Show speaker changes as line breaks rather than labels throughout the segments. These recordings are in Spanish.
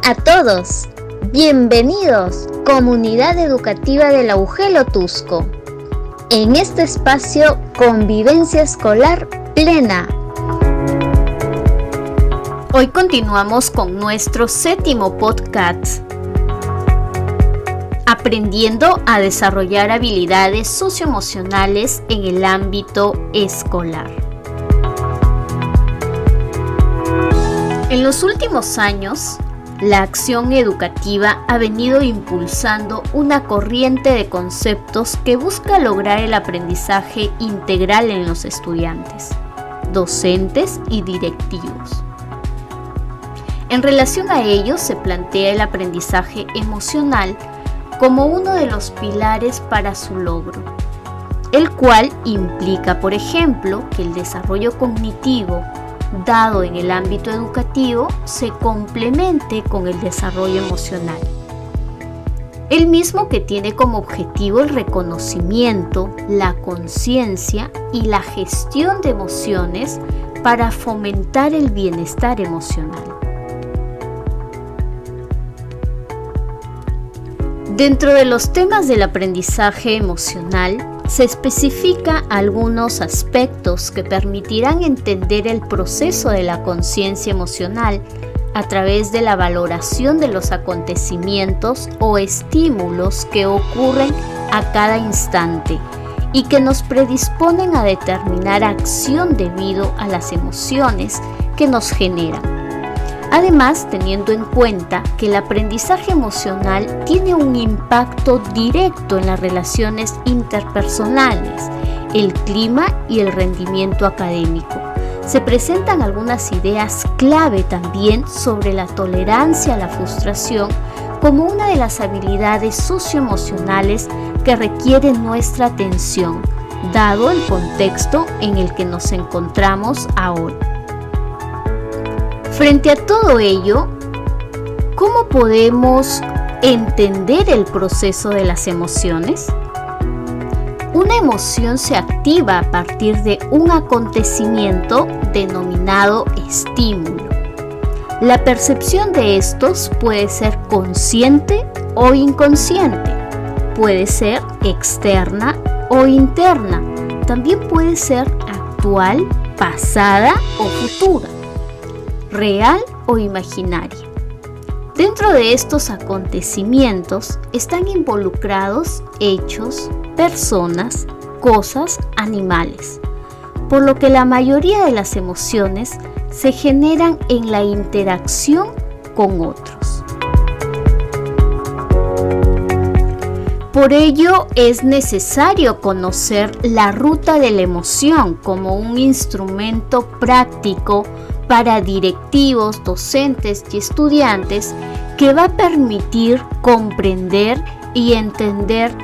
a todos, bienvenidos, comunidad educativa del Agujelo Tusco. En este espacio, convivencia escolar plena.
Hoy continuamos con nuestro 7º podcast, aprendiendo a desarrollar habilidades socioemocionales en el ámbito escolar. En los últimos años, la acción educativa ha venido impulsando una corriente de conceptos que busca lograr el aprendizaje integral en los estudiantes, docentes y directivos. En relación a ello, se plantea el aprendizaje emocional como uno de los pilares para su logro, el cual implica, por ejemplo, que el desarrollo cognitivo dado en el ámbito educativo se complemente con el desarrollo emocional. El mismo que tiene como objetivo el reconocimiento, la conciencia y la gestión de emociones para fomentar el bienestar emocional. Dentro de los temas del aprendizaje emocional, se especifica algunos aspectos que permitirán entender el proceso de la conciencia emocional a través de la valoración de los acontecimientos o estímulos que ocurren a cada instante y que nos predisponen a determinar acción debido a las emociones que nos generan. Además, teniendo en cuenta que el aprendizaje emocional tiene un impacto directo en las relaciones interpersonales, el clima y el rendimiento académico. Se presentan algunas ideas clave también sobre la tolerancia a la frustración como una de las habilidades socioemocionales que requieren nuestra atención, dado el contexto en el que nos encontramos ahora. Frente a todo ello, ¿cómo podemos entender el proceso de las emociones? Una emoción se activa a partir de un acontecimiento denominado estímulo. La percepción de estos puede ser consciente o inconsciente, puede ser externa o interna, también puede ser actual, pasada o futura, real o imaginaria. Dentro de estos acontecimientos están involucrados hechos, personas, cosas, animales, por lo que la mayoría de las emociones se generan en la interacción con otros. Por ello es necesario conocer la ruta de la emoción como un instrumento práctico para directivos, docentes y estudiantes que va a permitir comprender y entender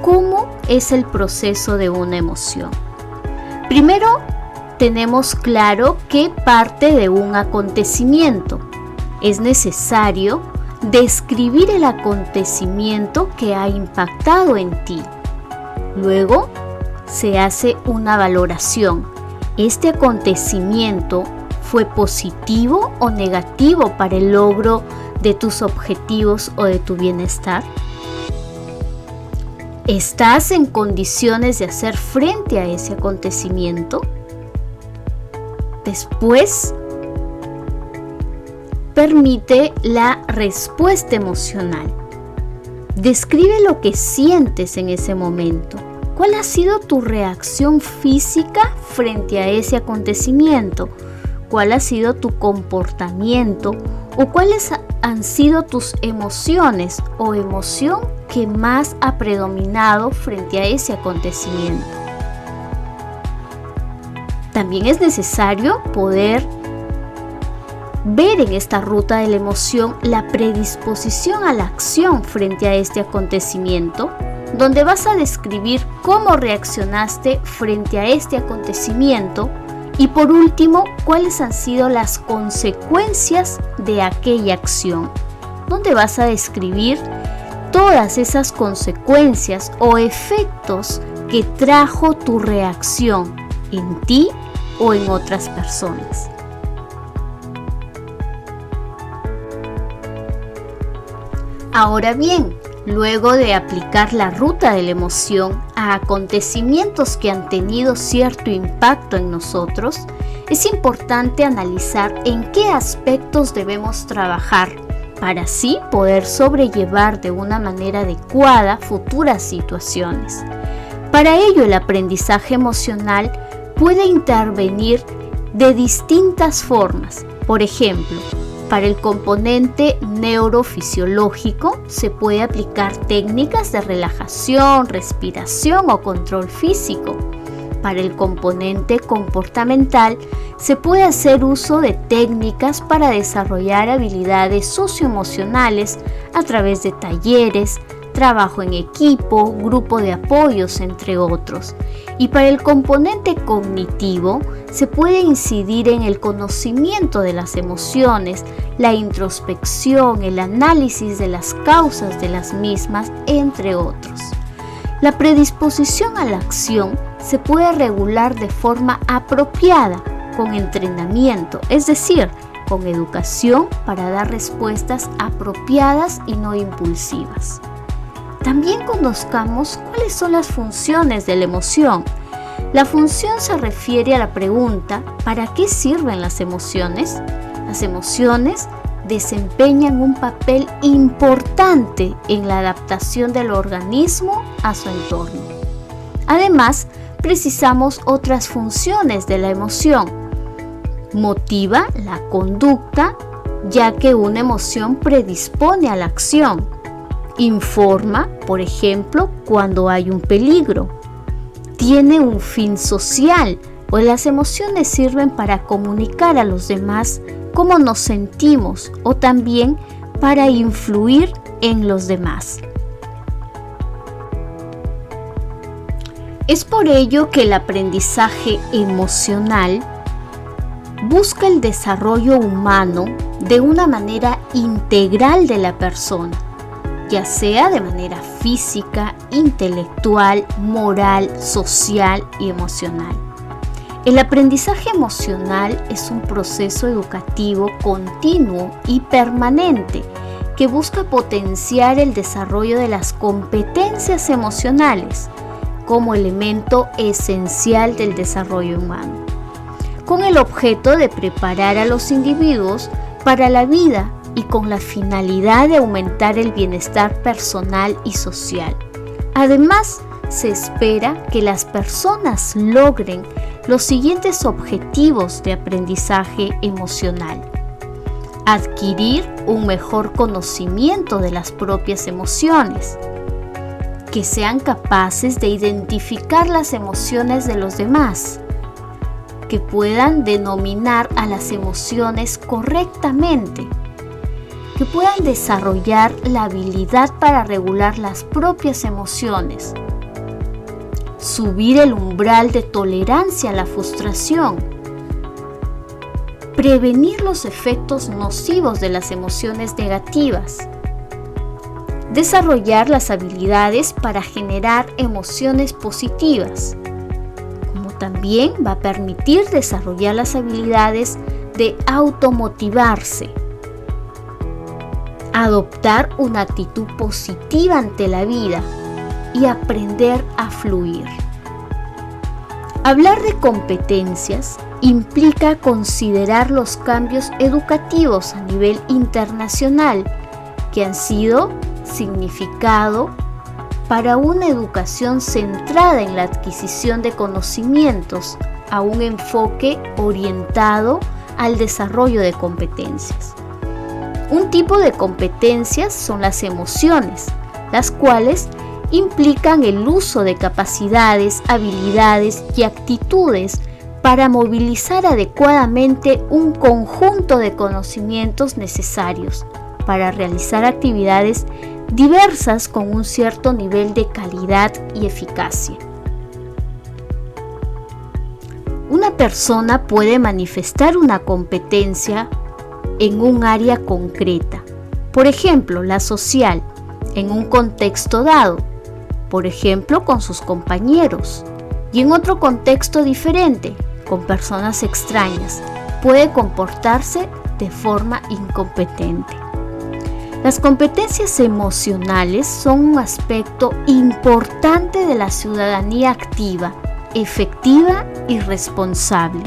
cómo es el proceso de una emoción. Primero, tenemos claro qué parte de un acontecimiento. Es necesario describir el acontecimiento que ha impactado en ti. Luego, se hace una valoración. ¿Este acontecimiento fue positivo o negativo para el logro de tus objetivos o de tu bienestar? ¿Estás en condiciones de hacer frente a ese acontecimiento? Después, permite la respuesta emocional. Describe lo que sientes en ese momento. ¿Cuál ha sido tu reacción física frente a ese acontecimiento? ¿Cuál ha sido tu comportamiento o cuáles han sido tus emociones o emoción que más ha predominado frente a ese acontecimiento? También es necesario poder ver en esta ruta de la emoción la predisposición a la acción frente a este acontecimiento, donde vas a describir cómo reaccionaste frente a este acontecimiento. Y por último, ¿cuáles han sido las consecuencias de aquella acción? Donde vas a describir todas esas consecuencias o efectos que trajo tu reacción en ti o en otras personas. Ahora bien, luego de aplicar la ruta de la emoción a acontecimientos que han tenido cierto impacto en nosotros, es importante analizar en qué aspectos debemos trabajar para así poder sobrellevar de una manera adecuada futuras situaciones. Para ello, el aprendizaje emocional puede intervenir de distintas formas. Por ejemplo, para el componente neurofisiológico se puede aplicar técnicas de relajación, respiración o control físico. Para el componente comportamental se puede hacer uso de técnicas para desarrollar habilidades socioemocionales a través de talleres, trabajo en equipo, grupo de apoyos, entre otros. Y para el componente cognitivo se puede incidir en el conocimiento de las emociones, la introspección, el análisis de las causas de las mismas, entre otros. La predisposición a la acción se puede regular de forma apropiada con entrenamiento, es decir, con educación para dar respuestas apropiadas y no impulsivas. También conozcamos cuáles son las funciones de la emoción. La función se refiere a la pregunta ¿para qué sirven las emociones? Las emociones desempeñan un papel importante en la adaptación del organismo a su entorno. Además, precisamos otras funciones de la emoción. Motiva la conducta, ya que una emoción predispone a la acción. Informa, por ejemplo, cuando hay un peligro. Tiene un fin social, pues las emociones sirven para comunicar a los demás cómo nos sentimos o también para influir en los demás. Es por ello que el aprendizaje emocional busca el desarrollo humano de una manera integral de la persona, ya sea de manera física, intelectual, moral, social y emocional. El aprendizaje emocional es un proceso educativo continuo y permanente que busca potenciar el desarrollo de las competencias emocionales como elemento esencial del desarrollo humano, con el objeto de preparar a los individuos para la vida y con la finalidad de aumentar el bienestar personal y social. Además, se espera que las personas logren los siguientes objetivos de aprendizaje emocional: adquirir un mejor conocimiento de las propias emociones, que sean capaces de identificar las emociones de los demás, que puedan denominar a las emociones correctamente, que puedan desarrollar la habilidad para regular las propias emociones, subir el umbral de tolerancia a la frustración, prevenir los efectos nocivos de las emociones negativas, desarrollar las habilidades para generar emociones positivas, como también va a permitir desarrollar las habilidades de automotivarse, adoptar una actitud positiva ante la vida y aprender a fluir. Hablar de competencias implica considerar los cambios educativos a nivel internacional que han sido significado para una educación centrada en la adquisición de conocimientos a un enfoque orientado al desarrollo de competencias. Un tipo de competencias son las emociones, las cuales implican el uso de capacidades, habilidades y actitudes para movilizar adecuadamente un conjunto de conocimientos necesarios para realizar actividades diversas con un cierto nivel de calidad y eficacia. Una persona puede manifestar una competencia en un área concreta, por ejemplo, la social, en un contexto dado, por ejemplo, con sus compañeros, y en otro contexto diferente, con personas extrañas, puede comportarse de forma incompetente. Las competencias emocionales son un aspecto importante de la ciudadanía activa, efectiva y responsable.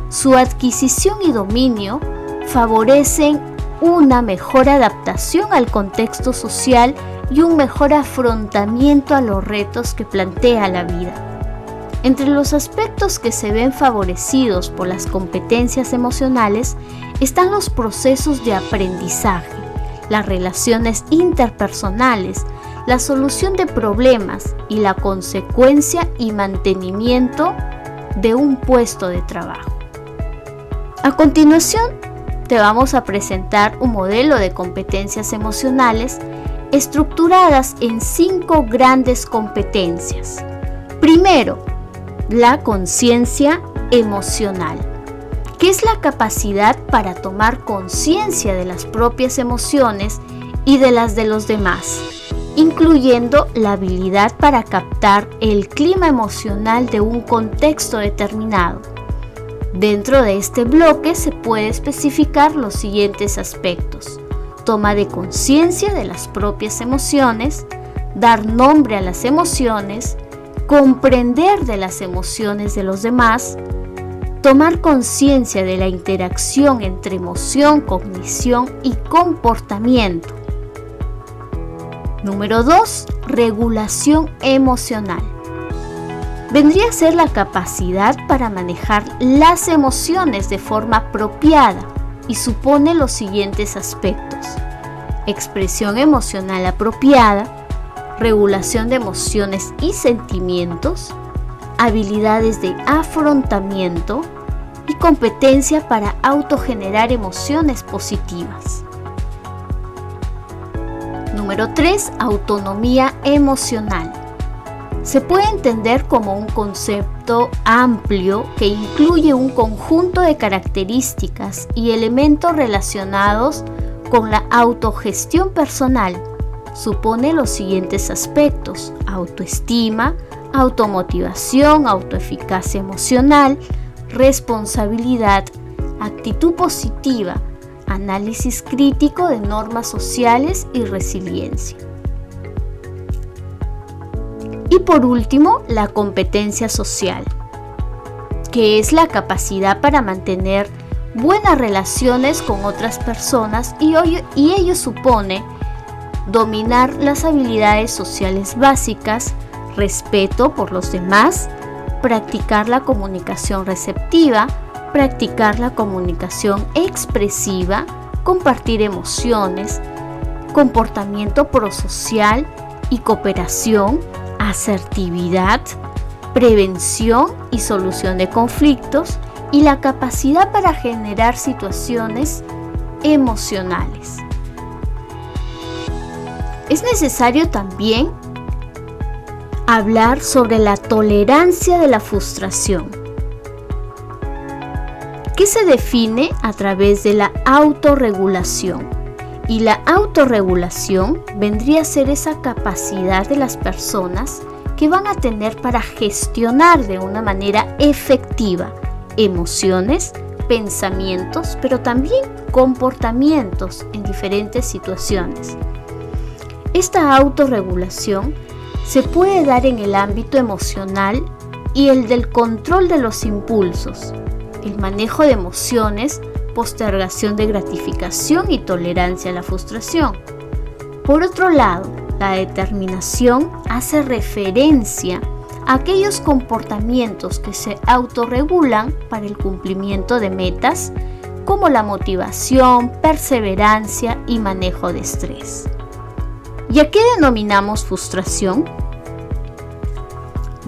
Su adquisición y dominio favorecen una mejor adaptación al contexto social y un mejor afrontamiento a los retos que plantea la vida. Entre los aspectos que se ven favorecidos por las competencias emocionales están los procesos de aprendizaje, las relaciones interpersonales, la solución de problemas y la consecuencia y mantenimiento de un puesto de trabajo. A continuación, te vamos a presentar un modelo de competencias emocionales estructuradas en 5 grandes competencias. Primero, la conciencia emocional, que es la capacidad para tomar conciencia de las propias emociones y de las de los demás, incluyendo la habilidad para captar el clima emocional de un contexto determinado. Dentro de este bloque se puede especificar los siguientes aspectos: toma de conciencia de las propias emociones, dar nombre a las emociones, comprender de las emociones de los demás, tomar conciencia de la interacción entre emoción, cognición y comportamiento. Número 2. Regulación emocional. Vendría a ser la capacidad para manejar las emociones de forma apropiada y supone los siguientes aspectos: expresión emocional apropiada, regulación de emociones y sentimientos, habilidades de afrontamiento y competencia para autogenerar emociones positivas. Número 3. Autonomía emocional. Se puede entender como un concepto amplio que incluye un conjunto de características y elementos relacionados con la autogestión personal. Supone los siguientes aspectos: autoestima, automotivación, autoeficacia emocional, responsabilidad, actitud positiva, análisis crítico de normas sociales y resiliencia. Y por último, la competencia social, que es la capacidad para mantener buenas relaciones con otras personas y ello supone dominar las habilidades sociales básicas, respeto por los demás, practicar la comunicación receptiva, practicar la comunicación expresiva, compartir emociones, comportamiento prosocial y cooperación, asertividad, prevención y solución de conflictos, y la capacidad para generar situaciones emocionales. Es necesario también hablar sobre la tolerancia de la frustración, que se define a través de la autorregulación. Y la autorregulación vendría a ser esa capacidad de las personas que van a tener para gestionar de una manera efectiva emociones, pensamientos, pero también comportamientos en diferentes situaciones. Esta autorregulación se puede dar en el ámbito emocional y el del control de los impulsos, el manejo de emociones, postergación de gratificación y tolerancia a la frustración. Por otro lado, la determinación hace referencia a aquellos comportamientos que se autorregulan para el cumplimiento de metas, como la motivación, perseverancia y manejo de estrés. ¿Y a qué denominamos frustración?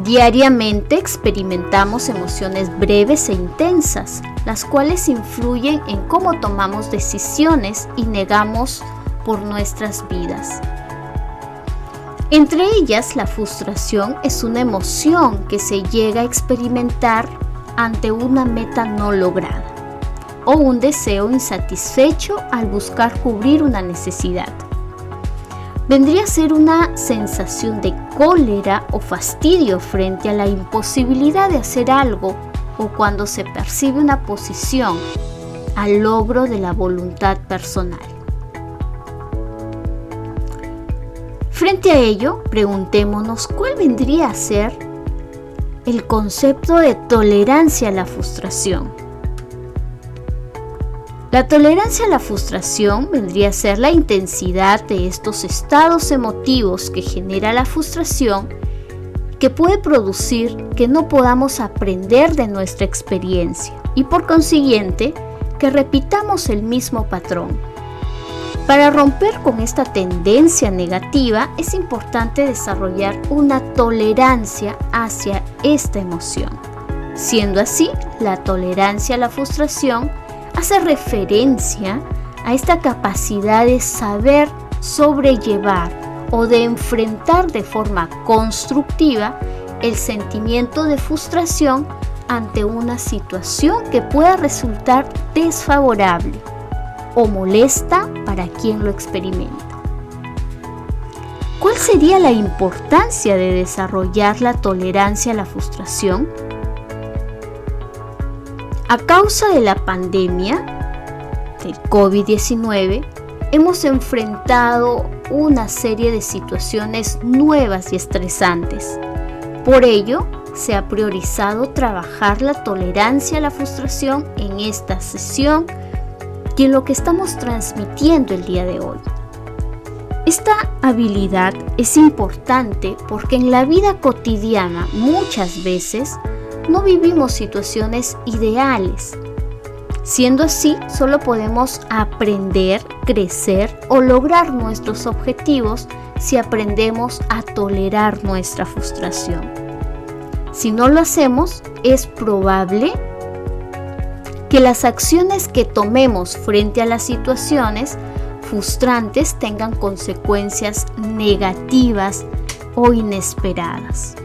Diariamente experimentamos emociones breves e intensas, las cuales influyen en cómo tomamos decisiones y negamos por nuestras vidas. Entre ellas, la frustración es una emoción que se llega a experimentar ante una meta no lograda o un deseo insatisfecho al buscar cubrir una necesidad. Vendría a ser una sensación de cólera o fastidio frente a la imposibilidad de hacer algo o cuando se percibe una posición al logro de la voluntad personal. Frente a ello, preguntémonos cuál vendría a ser el concepto de tolerancia a la frustración. La tolerancia a la frustración vendría a ser la intensidad de estos estados emotivos que genera la frustración, que puede producir que no podamos aprender de nuestra experiencia y por consiguiente que repitamos el mismo patrón. Para romper con esta tendencia negativa es importante desarrollar una tolerancia hacia esta emoción. Siendo así, la tolerancia a la frustración hace referencia a esta capacidad de saber sobrellevar o de enfrentar de forma constructiva el sentimiento de frustración ante una situación que pueda resultar desfavorable o molesta para quien lo experimenta. ¿Cuál sería la importancia de desarrollar la tolerancia a la frustración? A causa de la pandemia del COVID-19, hemos enfrentado una serie de situaciones nuevas y estresantes. Por ello, se ha priorizado trabajar la tolerancia a la frustración en esta sesión y en lo que estamos transmitiendo el día de hoy. Esta habilidad es importante porque en la vida cotidiana muchas veces no vivimos situaciones ideales. Siendo así, solo podemos aprender, crecer o lograr nuestros objetivos si aprendemos a tolerar nuestra frustración. Si no lo hacemos, es probable que las acciones que tomemos frente a las situaciones frustrantes tengan consecuencias negativas o inesperadas.